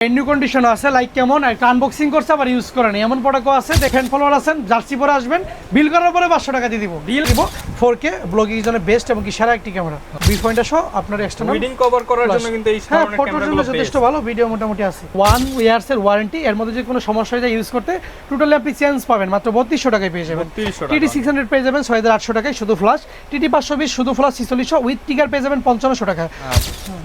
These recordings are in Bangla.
নিউ কন্ডিশন আছে লাইক কেমন একটা আনবক্সিং করছে আবার ইউজ করে নেই এমন প্রোডাক্টও আছে দেখেন ফলোয়ার আছেন জার্সি পরে আসবেন বিল করার পরে 500 টাকা দিয়ে দিব বিল দিব 4K ব্লগিং এর জন্য বেস্ট এবং কি সেরা একটি ক্যামেরা ভিউ পয়েন্টটা সহ আপনার এক্সটারনাল রিডিং কভার করার জন্য কিন্তু এই ধরনের ক্যামেরাগুলো যথেষ্ট ভালো ভিডিও মোটামুটি আছে 1 ইয়ার্স এর ওয়ারেন্টি এর মধ্যে যদি কোনো সমস্যা হয় ইউজ করতে টোটালি আপনি চেঞ্জ পাবেন মাত্র 3200 টাকায় পেয়ে যাবেন TD 600 পেয়ে যাবেন 6800 টাকায় শুধু ফ্ল্যাশ TD 520 শুধু ফ্ল্যাশ 4600 উইথ ট্রিগার পেয়ে যাবেন 5500 টাকা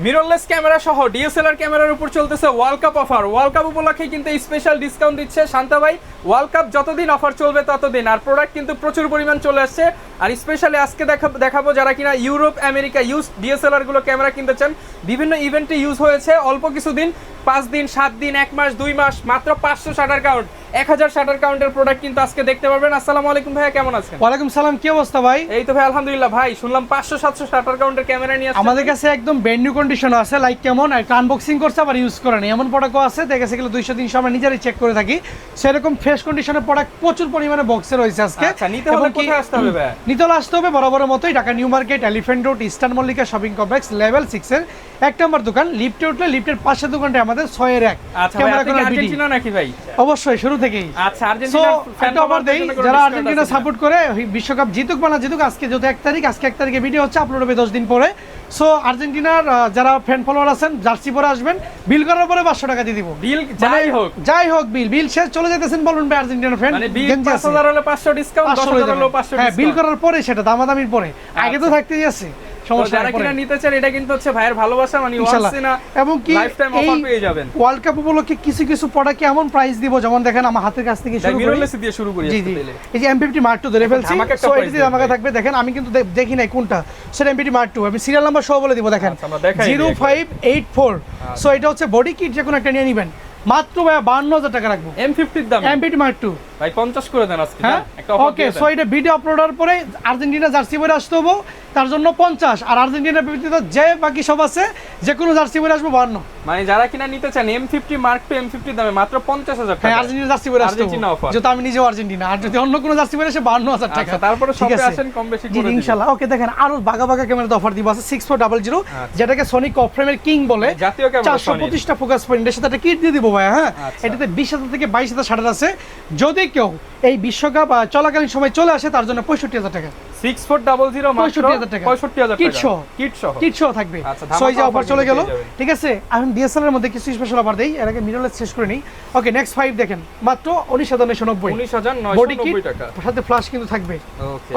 মিররলেস ক্যামেরা সহ DSLR ক্যামেরার উপর চলতেছে world cup offer world cup উপলক্ষে কিন্তু স্পেশাল ডিসকাউন্ট দিচ্ছে শান্তা ভাই ওয়ার্ল্ড কাপ যতদিন অফার চলবে ততদিন আর প্রোডাক্ট কিন্তু প্রচুর পরিমাণ চলে আসছে আর স্পেশালি আজকে দেখাবো যারা কিনা ইউরোপ আমেরিকা ইউজ DSLR গুলো ক্যামেরা কিনতে চান বিভিন্ন ইভেন্টে ইউজ হয়েছে অল্প কিছুদিন 5 দিন 7 দিন 1 মাস 2 মাস মাত্র 500 শাটার কাউন্ট 1000 শাটার কাউন্টের প্রোডাক্ট কিন্তু আজকে দেখতে পারবেন। আসসালামু আলাইকুম ভাইয়া, কেমন আছেন? ওয়ালাইকুম সালাম, কি অবস্থা ভাই? এই তো ভাই আলহামদুলিল্লাহ। ভাই শুনলাম 500 700 শাটার কাউন্টের ক্যামেরা নিয়ে আসছেন। আমাদের কাছে একদম ব্র্যান্ড নিউ কন্ডিশন আছে লাইক কেমন একটা আনবক্সিং করছে আবার ইউজ করে নেই এমন প্রোডাক্টও আছে দেখে সেগুলো 200 300 আমরা নিজেরাই চেক করে থাকি সেরকম ফ্রেশ কন্ডিশনের প্রোডাক্ট প্রচুর পরিমাণে বক্সে রয়েছে আজকে। আচ্ছা, নিতে হলে কোথায় আসতে হবে ভাই? নিতে হলে আসতে হবে বরাবর মতোই Dhaka new market elephant road eastern Mallika shopping complex level 6 এর এক নম্বর দোকান লিফটে উঠলে লিফটের পাশে দোকানটা আমাদের 6 এর 1। আচ্ছা ভাই, আপনি আর্জেন্টিনা নাকি ভাই? অবশ্যই শুরু থেকেই। আচ্ছা, আর্জেন্টিনার ফ্যান খবর দেই যারা আর্জেন্টিনা সাপোর্ট করে বিশ্বকাপ জিতুক বা না জিতুক আজকে যেহেতু 1 তারিখ আজকে 1 তারিখে ভিডিও হচ্ছে আপলোড হবে 10 দিন পরে। সো আর্জেন্টিনার যারা ফ্যান ফলোয়ার আছেন জার্সি পরে আসবেন বিল করার পরে 500 টাকা দিয়ে দিব। বিল যাই হোক বিল শেষ চলে যেতেছেন বলুন ভাই আর্জেন্টিনার ফ্যান মানে বিল 5000 হলে 500 ডিসকাউন্ট 10000 হলে 500 হ্যাঁ বিল করার পরে সেটা দামাদামির পরে আগে তো থাকতেই আছে সমস্যা। যারা কিনা নিতে চান এটা কিন্তু হচ্ছে ভাইয়ের ভালোবাসা মানে ওয়ান্স ইন আ এবং কি লাইফ টাইম অফার পেয়ে যাবেন। ওয়ার্ল্ড কাপ উপলক্ষে কিছু কিছু প্রোডাক্ট এমন প্রাইস দিব যেমন দেখেন আমার হাতের কাছ থেকে শুরু করি মিররলেস দিয়ে শুরু করি। জি জি এই যে M50 Mark 2 ধরে ফেলছি সো এটাতে আমাকে থাকবে দেখেন আমি কিন্তু দেখি নাই কোনটা সেটা M50 Mark 2 আমি সিরিয়াল নাম্বার সহ বলে দিব দেখেন 0584। সো এটা হচ্ছে বডি কিট যে কোনো একটা নিয়ে নেবেন মাত্র ভাই 52000 টাকা রাখবো M50 এর দাম M50 Mark 2 ভাই 50 করে দেন আজকে একটা অফার ওকে। সো এটা ভিডিও আপলোডের পরে আর্জেন্টিনা জার্সি পরে আসতে হবে তার জন্য 50 আর আর্জেন্টিনা ব্যতীত যে বাকি সব আছে যে কোনো জার্সি পরে আসবে 52। মানে যারা কিনা নিতে চান M50 Mark 2 M50 দামে মাত্র 50000 টাকা। হ্যাঁ আর্জেন্টিনা জার্সি পরে আসবে আর্জেন্টিনা অফার যেটা আমি নিজেও আর্জেন্টিনা আর যদি অন্য কোনো জার্সি পরে আসে 52000 টাকা। আচ্ছা, তারপরে শপে আসেন কম বেশি করে দিন ইনশাআল্লাহ। ওকে দেখেন আরো বাগা বাগা ক্যামেরা অফার দিব আছে 6400 যেটাকে সনি কপ ফ্রেমের কিং বলে জাতীয় ক্যামেরা 425টা ফোকাস পয়েন্টের সাথে একটা কিট দিয়ে দিব ভাই। হ্যাঁ এটাতে 20000 থেকে 22000 শাটার আছে যদি কেউ এই বিশ্বকাপ চলাকালীন সময় চলে আসে তার জন্য 65000 টাকা। 6400 মাত্র 65000 টাকা কিট সহ থাকবে। সো এই যে অফার চলে গেল ঠিক আছে। এখন ডিএসএলআর এর মধ্যে কিছু স্পেশাল অফার দেই এর আগে মিররলেস শেষ করে নেই। ওকে নেক্সট 5 দেখেন মাত্র 19990 টাকা সাথে ফ্ল্যাশ কিন্তু থাকবে।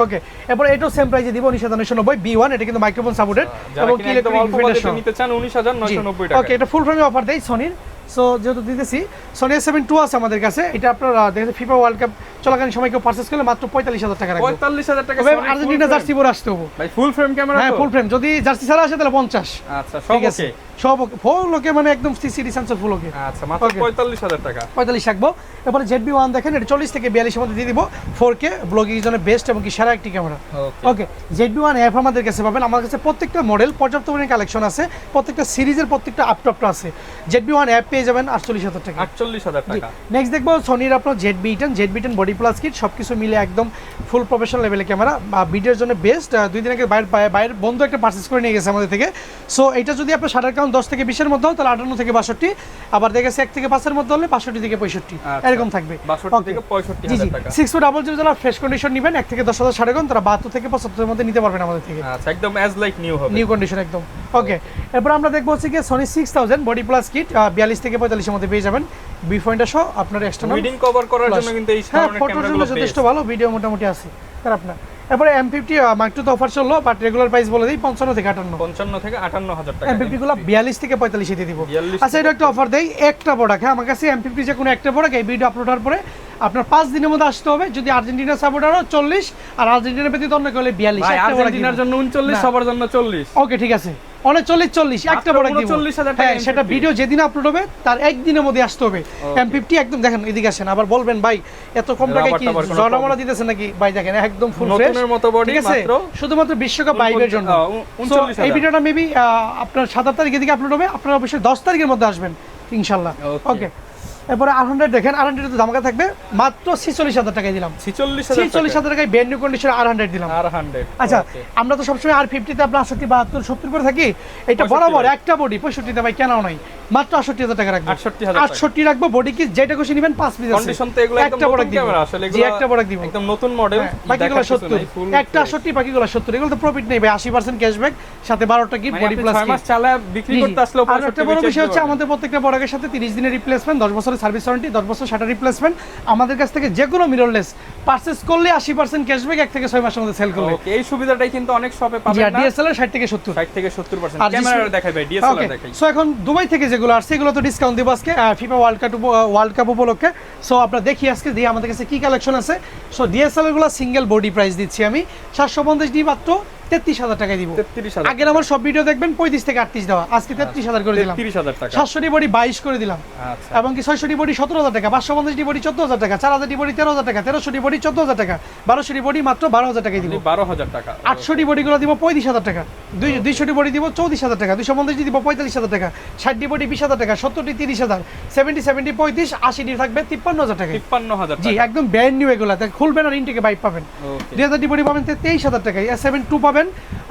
ওকে এরপর এটাও সেম প্রাইসে দিব 19990 B1 এটা কিন্তু মাইক্রোফোন সাপোর্টেড এবং কি ইলেকট্রিক নিতে চান 19990 টাকা। ওকে এটা ফুল ফ্রেমে অফার দেই সনির। সো যেহেতু দিতেছি সনি A7 II আছে আমাদের কাছে এটা আপনারা দেখেন ফিফা ওয়ার্ল্ড কাপ চলাকালীন সময় কেউ পারচেজ করলে মাত্র 45000 টাকা রাখবে। 45000 টাকা আর্জেন্টিনা জার্সি পরে আসতে হবে ভাই ফুল ফ্রেম ক্যামেরা। হ্যাঁ ফুল ফ্রেম যদি জার্সি ছাড়া আসে তাহলে 50। আচ্ছা সব ওকে সব ফুল ওকে মানে একদম সিসিডি সেন্সর ফুল ওকে। আচ্ছা মাত্র 45000 টাকা 45 রাখবো। এরপরে ZB1 দেখেন এটা 40 থেকে 42 এর মধ্যে দিয়ে দিব 4K ব্লগিং এর জন্য বেস্ট এবং কি সেরা একটি ক্যামেরা। ওকে ZB1 অ্যাপ আমাদের কাছে পাবেন আমাদের কাছে প্রত্যেকটা মডেল পর্যাপ্ত পরিমাণে কালেকশন আছে প্রত্যেকটা সিরিজের প্রত্যেকটা আপটপটা আছে। ZB1 অ্যাপ পেয়ে যাবেন 48000 টাকা 48000 টাকা। নেক্সট দেখবো সনির আপনার ZB10 বডি প্লাস কিট সবকিছু মিলে একদম ফুল প্রফেশনাল লেভেলের ক্যামেরা ভিডিওর জন্য বেস্ট। 2 দিন আগে বাইরের বন্ধু একটা পারচেজ করে নিয়ে গেছে আমাদের থেকে। সো এটা যদি আপনার শাটার কাউন্ট 10 থেকে 20 এর মধ্যে হয় তাহলে 58 থেকে 62 আবার দেখেছে 1 থেকে 5 এর মধ্যে হলে 65 থেকে 65 এরকম থাকবে 62 থেকে 65000 টাকা। 6400 যারা ফ্রেশ কন্ডিশন নেবেন 1 থেকে 10000 শাটার কাউন্ট তারা 72 থেকে 75 এর মধ্যে নিতে পারবেন আমাদের থেকে। আচ্ছা একদম অ্যাজ লাইক নিউ হবে নিউ কন্ডিশন একদম। ওকে এরপর আমরা দেখবো হচ্ছে কি সনি 6000 বডি প্লাস কিট 42 থেকে 45 এর মধ্যে পেয়ে যাবেন ভিউ পয়েন্টটা সহ আপনার এক্সটারনাল রিডিং কভার করার জন্য কিন্তু এই ধরনের ক্যামেরাগুলো যথেষ্ট ভালো ভিডিও মোটামুটি আছে তার আপনার। এরপরে M50 Mark 2 তো অফার চললো বাট রেগুলার প্রাইস বলে দিই 55 থেকে 55000 টাকা। M50 গুলো 42 থেকে 45 এ দিয়ে দিব। আচ্ছা এটা একটা অফার দেই একটা প্রোডাক্ট হ্যাঁ আমার কাছে M50 যে কোনো একটা প্রোডাক্ট এই ভিডিও আপলোড হওয়ার পরে আপনার 5 দিনের মধ্যে আসতে হবে যদি আর্জেন্টিনা সাপোর্টারও 40 আর আর্জেন্টিনা ব্যতীত অন্য কেউ হলে 42। ভাই আর্জেন্টিনার জন্য 39 সবার জন্য 40। ওকে ঠিক আছে 39 একটা প্রোডাক্ট দিব 39000 টাকা। সেটা ভিডিও যেদিন আপলোড হবে তার একদিনের মধ্যে আসতে হবে। M50 একদম দেখেন এদিকে আসেন আবার বলবেন ভাই এত কম টাকায় কি জনমনা দিতেছেন নাকি ভাই দেখেন একদম ফুল ফ্রেশ নতুনের মতো বডি মাত্র শুধুমাত্র বিশ্বকাপ ভাইবের জন্য 39000। এই ভিডিওটা মেবি আপনার 7 তারিখের দিকে আপলোড হবে আপনারা অবশ্যই 10 তারিখের মধ্যে আসবেন ইনশাআল্লাহ। ওকে এরপরে 800 দেখেন 800 এর ধামাকা থাকবে মাত্র 46000 টাকায় দিলাম 46000 টাকায় ব্র্যান্ড নিউ কন্ডিশন 800 দিলাম 800। আচ্ছা আমরা তো সবসময় R50 তে আপনার 80 72 70 করে থাকি এটা বরাবর একটা বডি 65 তে ভাই কেনাও নাই মাত্র 68000 টাকা রাখবো। 68000 টাকা। 68 রাখবো, বডি কি যেটা খুশি নেবেন 5 পিস আছে। কন্ডিশন তো এগুলো একদম একটা নতুন প্রোডাক্ট দিব ক্যামেরা আসলে জি, এগুলো একটা প্রোডাক্ট দিব একদম নতুন মডেল। বাকিগুলো 70, একটা 68 বাকিগুলো 70। এগুলো তো প্রফিট নেই ভাই, 80% ক্যাশব্যাক সাথে 12টা গিফট বডি প্লাস 6 মাস চালা বিক্রি করতে আসলেও আর একটা বড় বিষয় হচ্ছে আমাদের প্রত্যেকটা প্রোডাক্টের সাথে 30 দিনের রিপ্লেসমেন্ট, 10 বছরের সার্ভিস ওয়ারেন্টি, 10 বছর শাটার রিপ্লেসমেন্ট। আমাদের কাছ থেকে যে কোনো মিররলেস পারচেজ করলে 80% ক্যাশব্যাক 1 থেকে 6 মাসের মধ্যে সেল করলে। ওকে, এই সুবিধাটাই কিন্তু অনেক শপে জি, পাবেন আর না। ডিএসএলআর 60 থেকে 70। 60 থেকে 70%। আর ক্যামেরা দেখাই ভাই, ডিএসএলআর ওকে, দেখাই। সো এখন দুবাই থেকে যেগুলো আসছে এগুলো তো ডিসকাউন্ট দিব আজকে ফিফা ওয়ার্ল্ড কাপ উপলক্ষে। সো আপনারা দেখি আজকে দিয়ে আমাদের কাছে কি কালেকশন আছে। সো ডিএসএলআর গুলো সিঙ্গেল বডি প্রাইস দিচ্ছি আমি 750 ডি মাত্র 33000 টাকায় দিব। 33000 আগের আমার সব ভিডিও দেখবেন 35 থেকে 38 দেওয়া, আজকে 33000 করে দিলাম। 33000 টাকা। 700 ডি বডি 22 করে দিলাম। আচ্ছা, এবং কি 600 ডি বডি 17000 টাকা, 550 ডি বডি 14000 টাকা, 4000 ডি বডি 13000 টাকা, 1300 ডি বডি 14000 টাকা, 1200 ডি বডি মাত্র 12000 টাকায় দিব। 12000 টাকা। 800 ডি বডিগুলো দিব 35000 টাকা, 200 ডি বডি দিব 34000 টাকা, 250 ডি দিব 45000 টাকা, 60 ডি বডি 20000 টাকা, 70 ডি 30000, 70 35, 80 ডি থাকবে 53000 টাকা। 53000 জি, টাকা। একদম ব্র্যান্ড নিউ এগুলা, দেখ খুলবেন আর ইনটেকে বাইক পাবেন। ওকে, 2000 ডি বডি পাবেন 23000 টাকায়, S72 পাবেন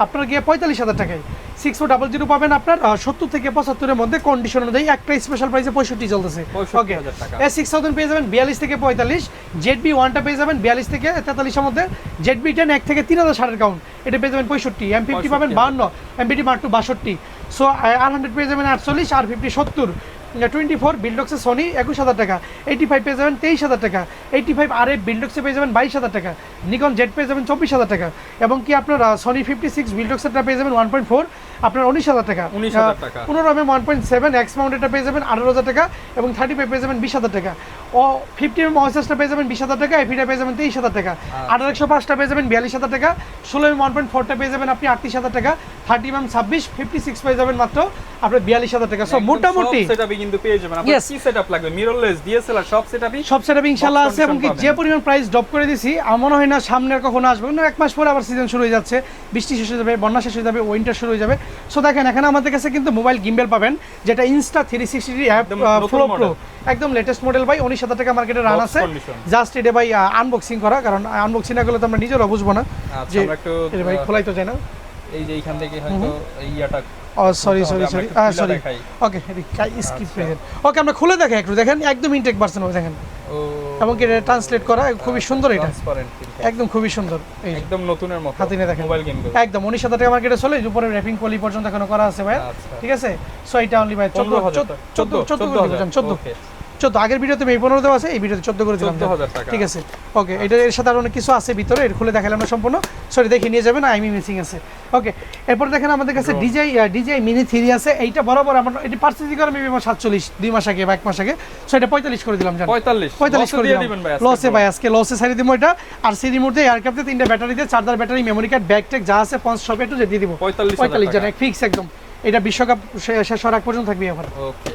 আপনার গিয়ে 45000 টাকায়, 6400 পাবেন আপনার 70 থেকে 75 এর মধ্যে কন্ডিশন অনুযায়ী, একটা স্পেশাল প্রাইসে 65 চলতেছে। 65000 টাকা। S6000 পেয়ে যাবেন 42 থেকে 45, ZB 1টা পেয়ে যাবেন 42 থেকে 43 এর মধ্যে, ZB 10 1 থেকে 3000 ষাটের কাউন্ট এটা পেয়ে যাবেন 65, M50 পাবেন 52, MBT Mark 2 62, সো R100 পেয়ে যাবেন 48, R50 70, 24 বিল্ডক্সে সোনি 21000 টাকা, 85 পেয়ে যাবেন 23000 টাকা, 85 RF বিল্ডক্সে পেয়ে যাবেন 22000 টাকা, নিকন জেড পেয়ে যাবেন 24000 টাকা, এবং কি আপনার সোনি 56 বিল্ডক্সেরটা পেয়ে যাবেন 1.4 আপনার 19000 টাকা, 19000 টাকা। 15 mm 1.7 এক্স মাউন্টেডটা পেয়ে যাবেন 18000 টাকা, এবং 35 পেয়ে যাবেন 20000 টাকা, ও 50 mm OSSটা পেয়ে যাবেন 20000 টাকা, এফিটা পেয়ে যাবেন 23000 টাকা, 8105টা পেয়ে যাবেন 42000 টাকা, 16 mm 1.4টা পেয়ে যাবেন আপনি 38000 টাকা, 30 mm 26 56 পেয়ে যাবেন মাত্র আপনার 42000 টাকা। সো মোটামুটি সব সেটআপই কিন্তু পেয়ে যাবেন। আপনার কি সেটআপ লাগবে, মিররলেস, ডিএসএলআর সব সেটআপই সব সেটআপ ইনশাআল্লাহ Box আছে, এবং কি condition যে পরিমাণ প্রাইস ড্রপ করে দিছি আমার মনে হয় না সামনে আর কখনো আসবে না। 1 মাস পরে আবার সিজন শুরু হয়ে যাচ্ছে, বৃষ্টি শেষ হয়ে যাবে, বন্যা শেষ হয়ে যাবে, উইন্টার শুরু হয়ে যাবে। সো দেখেন এখানে আমাদের কাছে কিন্তু মোবাইল গিম্বেল পাবেন যেটা ইনস্টা 360 অ্যাপ একদম নতুন ফ্লো model। একদম লেটেস্ট মডেল ভাই, 19000 টাকা মার্কেটে রান Box আছে। condition। জাস্ট এটা ভাই আনবক্সিং করা, কারণ আনবক্সিং না করলে তো আমরা নিজেরা বুঝবো না আচ্ছা, যে আমরা একটু এটা ভাই খোলাই তো যায় না। এই যে এইখান থেকে হয়তো এই ইয়াটা ও সরি আমরা একটু খুলে দেখাই। ওকে স্কিপ করে দেন। ওকে, আমরা খুলে দেখাই একটু, দেখেন একদম ইনটেক ভার্সন হবে দেখেন, ও এবং কি এটা ট্রান্সলেট করা খুবই সুন্দর, এটা ট্রান্সপারেন্ট একদম খুবই সুন্দর। এই যে একদম নতুনের মতো হাতে নিয়ে দেখেন মোবাইল গেমগুলো। একদম 19000 টাকা মার্কেটে চলে, উপরে র্যাপিং পলি পর্যন্ত এখনো করা আছে ভাই, আচ্ছা। ঠিক আছে। সো এটা অনলি ভাই 14 ওকে, 14 আগের ভিডিওতে 15 দেওয়া আছে, এই ভিডিওতে 14 করে দিলাম 14000 টাকা। ঠিক আছে। ওকে, এটা এর সাথে আরো অনেক কিছু আছে ভিতরে, এর খুলে দেখালাম না সম্পূর্ণ, সরি দেখে নিয়ে যাবেন, আইমি মিসিং আছে। ওকে, এরপর দেখেন আমাদের কাছে ডিজাই মিনি 3 আছে, এইটা বরাবর আমরা এটা পারচেজ করে মেবি 47 2 মাস আগে বা 1 মাস আগে, সো এটা 45 করে দিলাম জান, 45 করে দিয়ে দিলাম দিবেন ভাই লসে ভাই, আজকে লসে ছাড়ি দিব এটা। আর সিডি মুহূর্তে এয়ারক্রাফটে 3টা ব্যাটারি দিয়ে, charger battery, memory card, bag tag যা আছে পঞ্চ সব একটু দিয়ে দিব 45 জান, ফিক্স একদম। এটা বিশ্বকাপ শেষ হওয়ার আগ পর্যন্ত থাকবে এখন। ওকে,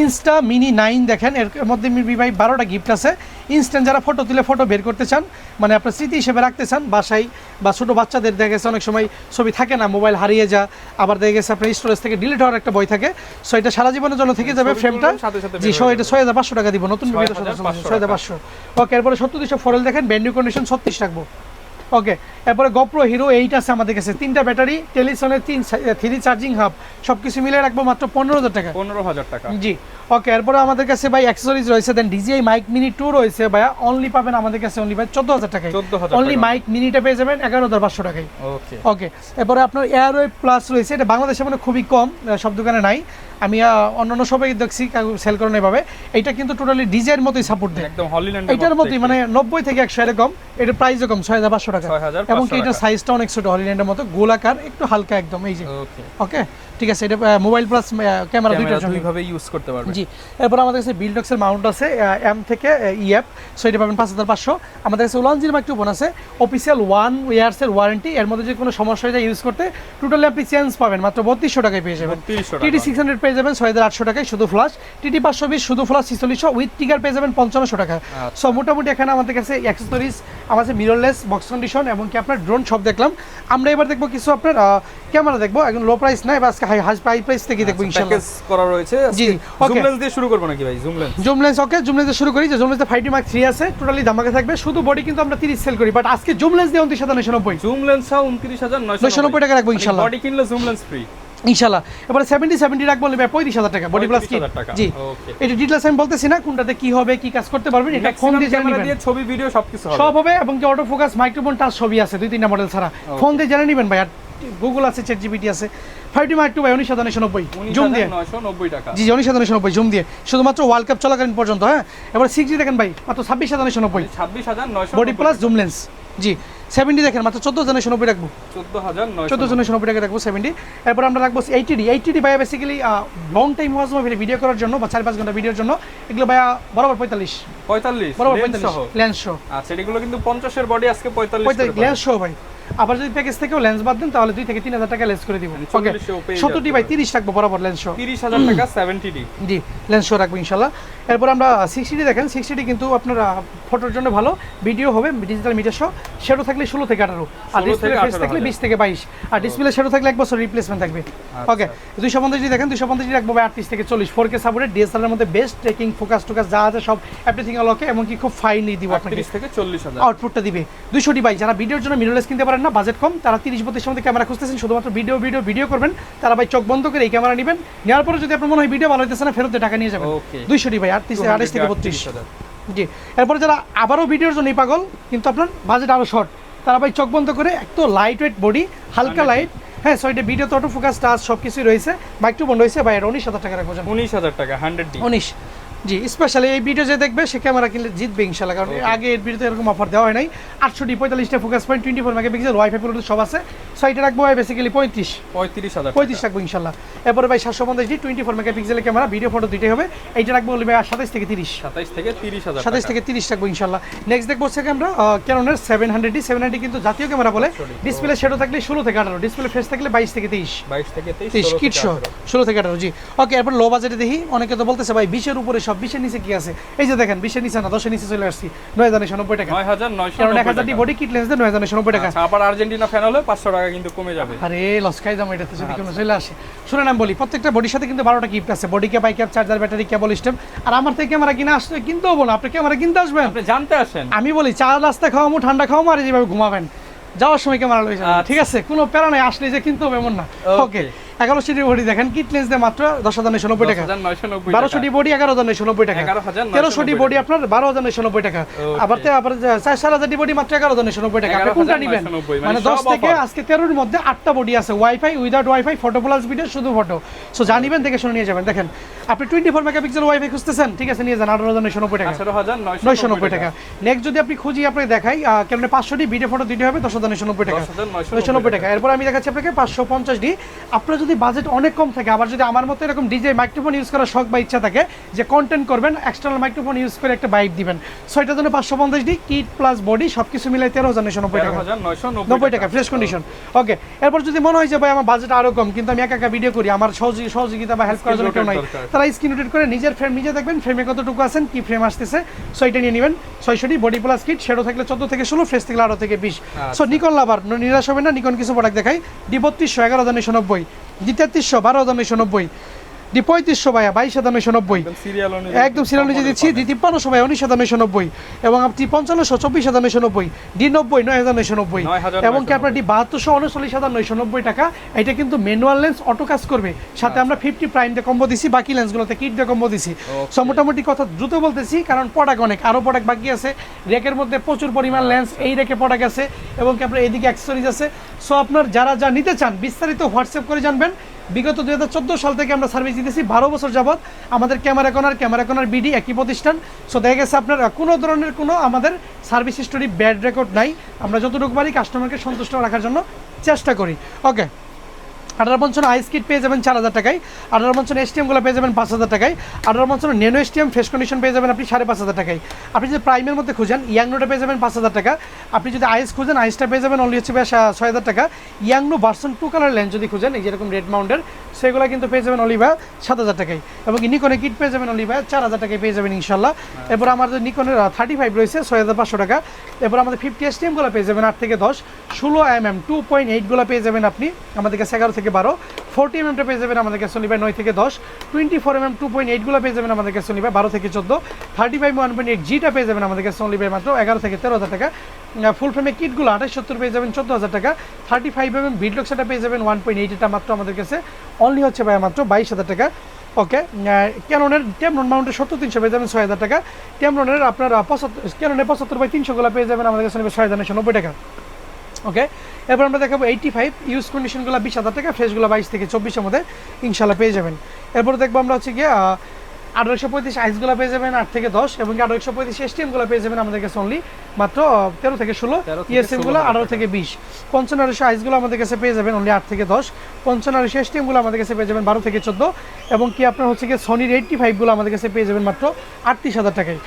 ইনস্টা মিনি 9 দেখেন, এর মধ্যে মিবি ভাই 12টা গিফট আছে। ইনস্ট্যান্ট যারা ফটো তুলে ফটো বের করতে চান, মানে আপনার স্মৃতি হিসেবে রাখতে চান বাসায়, বা ছোটো বাচ্চাদের দেখা গেছে অনেক সময় ছবি থাকে না, মোবাইল হারিয়ে যা, আবার দেখা গেছে আপনার স্টোরেজ থেকে ডিলিট হওয়ার একটা বই থাকে, সো এটা সারা জীবনের জন্য থেকে যাবে ফ্রেমটা। জি, সো এটা 6500 টাকা দিব, নতুন 6500। ওকে, এরপরে 70200 ফরেল দেখেন, ব্র্যান্ড নিউ কন্ডিশন 36 রাখবো। ওকে, এরপরে গোপ্রো হিরো 8 আছে আমাদের কাছে, 3টা ব্যাটারি, টেলিসনের 3 চার্জিং হাব, সব কিছু মিলে রাখবো মাত্র 15000 টাকা। 15000 টাকা। জি, ওকে, এরপরে আমাদের কাছে ভাই অ্যাক্সেসরিজ রয়েছে, দেন DJI মাইক মিনি 2 রয়েছে ভাইয়া, অনলি পাবেন আমাদের কাছে অনলি ভাই 14000 টাকায়। 14000 অনলি মাইক মিনিটা পেয়ে যাবেন 11500 টাকায়। ওকে, ওকে, এরপরে আপনার এয়ারওয়েভ প্লাস রয়েছে, এটা বাংলাদেশে মানে খুবই কম, সব দোকানে নাই, আমি অন্যান্য সবাই দেখছি সেল করেন এভাবে। এটা কিন্তু টোটালি ডিজাইনের মতোই সাপোর্ট দেয়, একদম হলিল্যান্ড এটার মতোই, মানে 90 থেকে 100 এরকম। এটা প্রাইসও কম, 6500 টাকা, 6500 এবং কি এটা সাইজটা অনেক ছোট, হলিল্যান্ডের মতো গোলাকার, একটু হালকা একদম, এই যে। ওকে, ওকে, ঠিক আছে, এটা মোবাইল প্লাস ক্যামেরা দুইটার জন্য দুইভাবে ইউজ করতে পারবেন। জি, এরপর আমাদের কাছে বিল্ডক্সের মাউন্ট আছে এম থেকে ইএফ, সো এটা পাবেন 5500। আমাদের কাছে উলানজির মাইক 2 আছে, অফিসিয়াল 1 ইয়ার্সের ওয়ারেন্টি, এর মধ্যে যে কোনো সমস্যা হয়ে যায় ইউজ করতে টোটালি আপনি চেঞ্জ পাবেন মাত্র 3200 টাকায় পেয়ে যাবেন। 3200 টাকা। টিটি 600 পেয়ে যাবেন 6800 টাকায় শুধু ফ্লাশ, টিটি 520 শুধু ফ্লাশ 4600, উইথ টিকার পেয়ে যাবেন 5500 টাকা। সো মোটামুটি এখানে আমাদের কাছে অ্যাক্সেসরিজ আমাদের মিররলেস, বক্স কন্ডিশন, এবং কি আপনার ড্রোন সব দেখলাম। আমরা এবার দেখবো কিছু আপনার ক্যামেরা দেখবো, একদম লো প্রাইস না, এবার আজকে হাই প্রাইস থেকে দেখবো ইনশাআল্লাহ। প্যাকেজ করা রয়েছে। জি, জুম লেন্স দিয়ে শুরু করব নাকি ভাই? জুম লেন্স ওকে, জুম লেন্স শুরু করি। যে জুম লেন্সে 5D Mark 3 আছে, টোটালি ধামাকা থাকবে, শুধু বডি কিন্তু আমরা 30 সেল করি, বাট আজকে জুম লেন্স দিয়ে 29990, জুম লেন্স 29990 টাকা রাখবো ইনশাআল্লাহ। বডি কিনলে জুম লেন্স ফ্রি। ইনশাল্লাহ। এবারে 70 রাখবো ভাই 35,000 টাকা বডি প্লাস কিট। 35,000 টাকা। জি ওকে। এটা ডিটেইলস আমি বলতেছি না কোনটাতে কি হবে কি কাজ করতে পারবেন, এটা ফোন দিয়ে জেনে ক্যামেরা নেবেন। দিয়ে ছবি ভিডিও সবকিছু হবে। সব হবে এবং কি অটো ফোকাস মাইক্রোফোন টাচ সবই আছে 2-3টা মডেল ছাড়া। ফোন দিয়ে জেনে নেবেন ভাই। আর গুগল আছে, চ্যাট জিপিটি আছে। 5D Mark II ভাই 19,990 জুম দিয়ে। 19,990 টাকা। জি 19,990 জুম দিয়ে শুধুমাত্র ওয়ার্ল্ড কাপ চলাকালীন পর্যন্ত। হ্যাঁ এবার 6G দেখেন ভাই মাত্র 26,990 26,990 বডি প্লাস জুম লেন্স। জি 70 দেখেন মাত্র 14,990 রাখবো। 14,990 টাকা রাখবো 70। এরপর আমরা রাখবো 80D ভাইয়া basically long time was movie video করার জন্য বা 4-5 ঘন্টা ভিডিওর জন্য এগুলো ভাইয়া বরাবর 45 বরাবর 45 লেন্স শো। আচ্ছা এগুলো কিন্তু 50 এর বডি আজকে 45 লেন্স শো ভাই। আবার যদি প্যাকেজ থেকেও লেন্স বাদ দেন তাহলে 2 থেকে 3,000 টাকা লেন্স করে দিব। ওকে 70D ভাই 30 রাখবো বরাবর লেন্স শো। 30,000 টাকা 70D। জি লেন্স শো রাখবো ইনশাআল্লাহ। এরপর আমরা 60D দেখেন। 60D কিন্তু আপনার ফটোর জন্য ভালো, ভিডিও হবে ডিজিটাল মিটার শো। শ্যাডো থাকলে 16 থেকে 18 আর ডিসপ্লে ফেস থাকলে 20 থেকে 22 আর ডিসপ্লে শ্যাডো থাকলে 1 বছর রিপ্লেসমেন্ট থাকবে। ওকে 250D দেখেন। 250D রাখবো ভাই 38 থেকে 40 4K সাপোর্টেড ডিএসএলআর এর মধ্যে বেস্ট ট্রেকিং ফোকাস টোকাস যা আছে সব এভরিথিং অল ওকে এবং কি খুব ফাইনলি দিব আপনাকে 30 থেকে 40,000 আউটপুটটা দিবে। 200D ভাই যারা ভিডিওর জন্য মিররলেস কিনতে পারেন না, বাজেট কম, তারা 30-32 মধ্যে ক্যামেরা খুঁজতেছেন শুধুমাত্র ভিডিও করবেন, তারা ভাই চোখ বন্ধ করে এই ক্যামেরা নেবেন। নেওয়ার পরে যদি আপনার মনে হয় ভিডিও ভালো হইতেছে না ফেরত দিয়ে টাকা নিয়ে যাবেন। 200D ভাই 28 থেকে 32। জি এরপরে যারা আবারও ভিডিওর জন্য পাগল কিন্তু আপনার বাজেট আরও শর্ট, তারা ভাই চোখ বন্ধ করে একটু লাইট ওয়েট বডি, হালকা লাইট। হ্যাঁ সো এটা ভিডিওতে অটো ফোকাস টাচ সব কিছুই রয়েছে, মাইক্রোফোন রয়েছে ভাই। 19,000 টাকা রাখবো। 19,000 টাকা 100D 19। জি স্পেশালি এই ভিডিও যে দেখবে সে ক্যামেরা কিনলে জিতবে ইনশাআল্লাহ, কারণ আগে এর ভিডিওতে এরকম অফার দেওয়া হয় নাই। 800D 45টা focus point 24 megapixel wifi bluetooth সব আছে। সো এটা রাখবো ভাই বেসিক্যালি 35,000 রাখবো ইনশাআল্লাহ। এরপরে ভাই 750D 24 মেগাপিক্সেলের ক্যামেরা, ভিডিও ফটো দুইটাই হবে। এইটা রাখবো ভাই 27 থেকে 30 27 থেকে 30 রাখবো ইনশাআল্লাহ। নেক্সট দেখবো হচ্ছে আমরা ক্যাননের 700D 700D কিন্তু জাতীয় ক্যামেরা বলে। ডিসপ্লে শ্যাডো থাকলে 16 থেকে 18, ডিসপ্লে ফেস থাকলে 22 থেকে 23 কিট শো 16 থেকে 18। জি ওকে এরপর লো বাজেটে দেখি। অনেকে তো বলতেছে ভাই 20 এর উপরে সব, 20 এর নিচে কি আছে? এই যে দেখেন 20 এর নিচে না 10 এর নিচে চলে আসছি 9,990 টাকা। 9,990 বডি কিট লেন্স দিয়ে 9,990 টাকা। আচ্ছা আবার আর্জেন্টিনা ফ্যান হলে 500 টাকা কিন্তু কমে যাবে। আরে লস খাই দাম এটাতে যদি কোনো চলে আসে। শুনে নাম বলি প্রত্যেকটা বডির সাথে কিন্তু 12টা গিফট আছে। Body cap, eye cap, charger, battery, cable স্টেম। আর আমার থেকে ক্যামেরা কিনে আসতে কিনতে হবো না, আপনি ক্যামেরা কিনতে আসবেন, আপনি জানতে আসেন। আমি বলি চা নাস্তা খাওয়ামো, ঠান্ডা খাওয়ামো আর যেভাবে ঘুমাবেন যাওয়ার সময় ক্যামেরা লয়ে যাবেন। ঠিক আছে কোনো প্যারা নাই, আসলে যে কিনতে হবে এমন না। ওকে 1100D বডি দেখেন কিট লেন্স দিয়ে মাত্র 10,990 টাকা। 1200D বডি 11,990 টাকা। 1300D বডি আপনার 12,990 টাকা। আবার 4,000D বডি মাত্র 11,990 টাকা। আপনি কোনটা নেবেন? মানে 10 থেকে আজকে 13 এর মধ্যে 8টা বডি আছে, wifi, without wifi, photo plus video, শুধু ফটো। সো জানিবেন দেখে শুনে নিয়ে যাবেন। দেখেন আপনি 24 মেগাপিক্সেল ওয়াইফাই খুঁজতেছেন, ঠিক আছে নিয়ে যান 18,990 টাকা 990 টাকা। নেক্সট যদি আপনি খুঁজি আপনাকে দেখাই কেন 500D ভিডিও ফটো দুইটা হবে 10,990 টাকা 990 টাকা। এরপর আমি দেখাচ্ছি আপনাকে 550D। আপনার যদি বাজেট অনেক কম থাকে, আবার যদি আমার মতো এরকম ডিজে মাইক্রোফোন ইউজ করার শখ বা ইচ্ছা থাকে যে কন্টেন্ট করবেন, এক্সটার্নাল মাইক্রোফোন ইউজ করে একটা বাইক দিবেন, সো এটার জন্য 550D কিট প্লাস বডি সবকিছু মিলাই 13,990 টাকা 90 টাকা ফ্রেশ কন্ডিশন। ওকে এরপর যদি মনে হয় যে ভাই আমার বাজেট আরো কম কিন্তু আমি একা একা ভিডিও করি, আমার সহযোগিতা বা হেল্প করার জন্য কেউ নাই, তারা স্ক্রিন রোটেট করে নিজের ফ্রেম নিজে দেখবেন ফ্রেমে কতটুকু আছেন, কি ফ্রেম আসতেছে, সো এটা নিয়ে নেবেন। 600D body plus kit, shadow থাকলে 14 থেকে 16, ফ্রেশ থাকলে 18 থেকে 20। সো নিকন লাভার নিরাশ হবে না, নিকন কিছু প্রোডাক্ট দেখাই। D3200 11,990, D3300 12,990, D3500 ভাইয়া 22,990 একদম সিরিয়াল অনুযায়ী দিচ্ছি। D5300 ভাইয়া 19,990 এবং আপনি D5500 24,990, D90 9,990 এবং কি আপনার D7200 39,990 টাকা। এটা কিন্তু ম্যানুয়াল লেন্স অটো কাজ করবে, সাথে আমরা 50 প্রাইম দিয়ে কম্বো দিছি, বাকি লেন্সগুলোতে কিট দিয়ে কম্বো দিছি। সো মোটামুটি কথা দ্রুত বলতেছি কারণ প্রোডাক্ট অনেক, আরও প্রোডাক্ট বাকি আছে। র্যাকের মধ্যে প্রচুর পরিমাণ লেন্স, এই র্যাকে প্রোডাক্ট আছে এবং কি আপনার এদিকে অ্যাক্সেসরিজ আছে। সো আপনার যারা যা নিতে চান বিস্তারিত হোয়াটসঅ্যাপ করে জানবেন। বিগত 2014 সাল থেকে আমরা সার্ভিস দিতেছি, 12 বছর যাবত আমাদের ক্যামেরা কর্নার বিডি একই প্রতিষ্ঠান। সো দেখা গেছে আপনার কোনো ধরনের কোনো আমাদের সার্ভিস হিস্টোরি ব্যাড রেকর্ড নাই। আমরা যতটুকু পারি কাস্টমারকে সন্তুষ্ট রাখার জন্য চেষ্টা করি। ওকে 1855 আইস কিট পেয়ে যাবেন 4,000 টাকায়, 1855 এসটিএমগুলো পেয়ে যাবেন 5,000 টাকায়, 1855 নেনো এসটিএম ফ্রেশ কন্ডিশন পেয়ে যাবেন আপনি 5,500 টাকায়। আপনি যদি প্রাইমের মধ্যে খুঁজেন ইয়াংনোটা পেয়ে যাবেন 5,000 টাকা। আপনি যদি আইস খুঁজেন আইসটা পেয়ে যাবেন অনলি হচ্ছে 6,000 টাকা। ইয়াংনো ভার্সন 2 কালার লেন্স যদি খুঁজেন এই যেরকম রেড মাউন্টের, সেগুলো কিন্তু পেয়ে যাবেন অনলি 7,000 টাকায় এবং নিকনে কিট পেয়ে যাবেন অনলি 4,000 টাকায় পেয়ে যাবেন ইনশাল্লাহ। এরপর আমাদের নিকনের 35 রয়েছে 6,500 টাকা। এরপর আমাদের 50 এসটিএমগুলো পেয়ে যাবেন 8 থেকে 10, 16mm 2.8 পেয়ে যাবেন আপনি আমাদের কাছে 11 থেকে 12, 40mm পেয়ে যাবেন আমাদের কাছে অনলি 9 থেকে 10, 24mm 2.8 পেয়ে যাবেন আমাদের কাছে অনলি 12 থেকে 14, 35 1.8Gটা পেয়ে যাবেন আমাদের কাছে অনলি মাত্র 11 থেকে 13,000 টাকা। ফুল ফ্রেমে কিটগুলো 2870 পেয়ে যাবেন 14,000 টাকা। 35mm বিটলক সেটা পেয়ে যাবেন 1.8, এটা মাত্র আমাদের কাছে অনলি হচ্ছে ভাই মাত্র 22,000 টাকা। ওকে, ক্যাননের টেমরন মাউন্টের 70-300 পেয়ে যাবেন 6,000 টাকা। টেমরনের আপনার ক্যাননের 75/300 গুলো পেয়ে যাবেন আমাদের কাছে 6,990 টাকা। ওকে, এরপর আমরা দেখাবো 85 ইউজ কন্ডিশনগুলো 20,000 টাকা, ফ্রেশগুলো 22 থেকে 24-এর মধ্যে ইনশাল্লাহ পেয়ে যাবেন। এরপর দেখবো আমরা হচ্ছে গিয়ে 1835 আইসগুলো পেয়ে যাবেন 8 থেকে 10, এবং 1835 এসটিএমগুলো পেয়ে যাবেন আমাদের কাছে অনলি মাত্র 13 থেকে 16, ইএসএমগুলো 18 থেকে 20। 5500 আইসগুলো আমাদের কাছে পেয়ে যাবেন অনলি 8 থেকে 10, 5500 এসটিএমগুলো আমাদের কাছে পেয়ে যাবেন 12 থেকে 14, এবং কি আপনার হচ্ছে গিয়ে সনির 85গুলো আমাদের কাছে পেয়ে যাবেন মাত্র 38,000 টাকায়,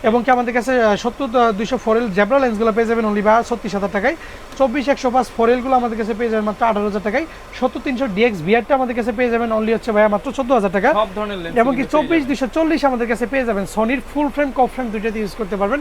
এবং কি আমাদের কাছে 70-200 ফোরেল জেব্রা লেন্সগুলো পেয়ে যাবেন অনলি 36,000 টাকায়। 24-105 ফোরেলগুলো আমাদের কাছে পেয়ে যাবেন মাত্র 18,000 টাকায়। 70-300 ডিএক্স ভিআরটা আমাদের কাছে পেয়ে যাবেন অনলি হচ্ছে ভাইয়া মাত্র 14,000 টাকা। সব ধরনের লেন্স এবং কি 24-240 আমাদের কাছে পেয়ে যাবেন সনির ফুল ফ্রেম কপ ফ্রেম দুইটাতে ইউজ করতে পারবেন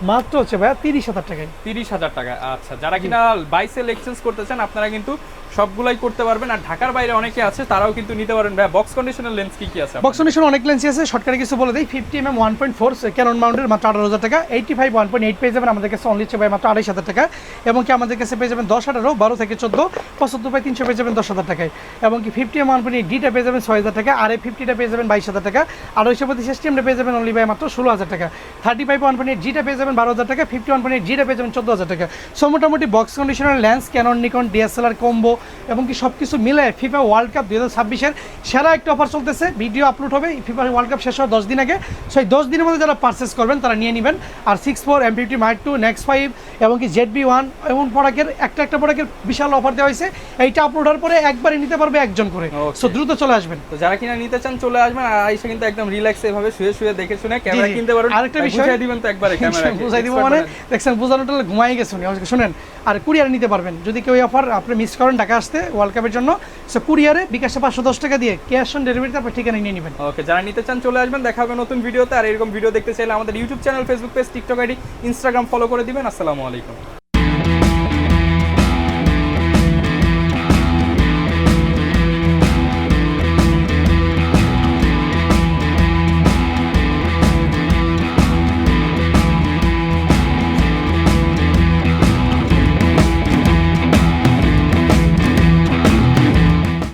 মাত্র হচ্ছে ভাইয়া 30,000 টাকায়। 30,000 টাকা। আচ্ছা, যারা কিনা বাইসেল এক্সচেঞ্জ করতে চান আপনারা কিন্তু সবগুলাই করতে পারবেন। আর ঢাকার বাইরে অনেকে আছে তারাও কিন্তু নিতে পারবেন। ভাই বক্স কন্ডিশনাল লেন্স কি আছে? বক্স কন্ডিশন অনেক লেন্সই আছে, শর্টকাটে কিছু বলে দেই। 50mm 1.4 ক্যানন মাউন্টের মাত্র 18,000 টাকা। 85 1.8 পেয়ে যাবেন আমাদের কাছে অনলি হচ্ছে ভাই মাত্র 28,000 টাকা, এবং কি আমাদের কাছে পেয়ে যাবেন 10-18, 12 থেকে 14, 75/300 পেয়ে যাবেন 10,000 টাকায়, এবং কি 50mm 1.8 ডিটা পেয়ে যাবেন 6,000 টাকা, আর এই 50টা পেয়ে যাবেন 22,000 টাকা, আর 225 সিস্টেমটা পেয়ে যাবেন অনলি ভাই মাত্র 16,000 টাকা। 35 1.8 জিটা পেয়ে যাবেন 12,000 টাকা, 50 1.8 জিটা পেয়ে যাবেন 14,000 টাকা। সো মোটামুটি box conditioner lens, Canon, Nikon, DSLR combo, এবং কি সব কিছু মিলে ফিফা ওয়ার্ল্ড কাপ 2026-এর সেরা একটা অফার চলতেছে। ভিডিও আপলোড হবে ফিফা ওয়ার্ল্ড কাপ শেষ হওয়ার 10 দিন আগে। সেই 10 দিনের মধ্যে যারা পারচেস করবেন তারা নিয়ে নেবেন। আর 6.4 M50 Mark II Nex 5 এবং কি ZB1 এমন প্রোডাক্টের একটা প্রোডাক্টের বিশাল অফার দেওয়া হয়েছে। এইটা আপলোড হওয়ার পরে একবারে নিতে পারবে একজন করে। সো দ্রুত চলে আসবেন। তো যারা কিনা নিতে চান চলে আসবেন, আর আইসা কিন্তু একদম রিল্যাক্স এভাবে শুয়ে শুয়ে দেখে শুনে ক্যামেরা কিনতে পারবেন। আরেকটা বিষয় বুঝাই দিবেন তো একবারে ক্যামেরা বুঝাই দিব মানে দেখছেন বুঝানোটা ঘুমাই গেছে উনি। শুনেন, আর কুরিয়ারে নিতে পারবেন যদি কেউ অফার আপনি মিস করেন ঢাকা আসতে ওয়ার্ল্ড কাপের জন্য। সো কুরিয়ারে বিকাশে 510 টাকা দিয়ে ক্যাশ অন ডেলিভারিতে আপনার ঠিকানা নিয়ে নেবেন। ওকে, যারা নিতে চান চলে আসবেন। দেখা হবে নতুন ভিডিওতে। আর এরকম ভিডিও দেখতে চাইলে আমাদের YouTube channel, Facebook page, TikTok ID, Instagram follow করে দিবেন। আসসালামু আলাইকুম।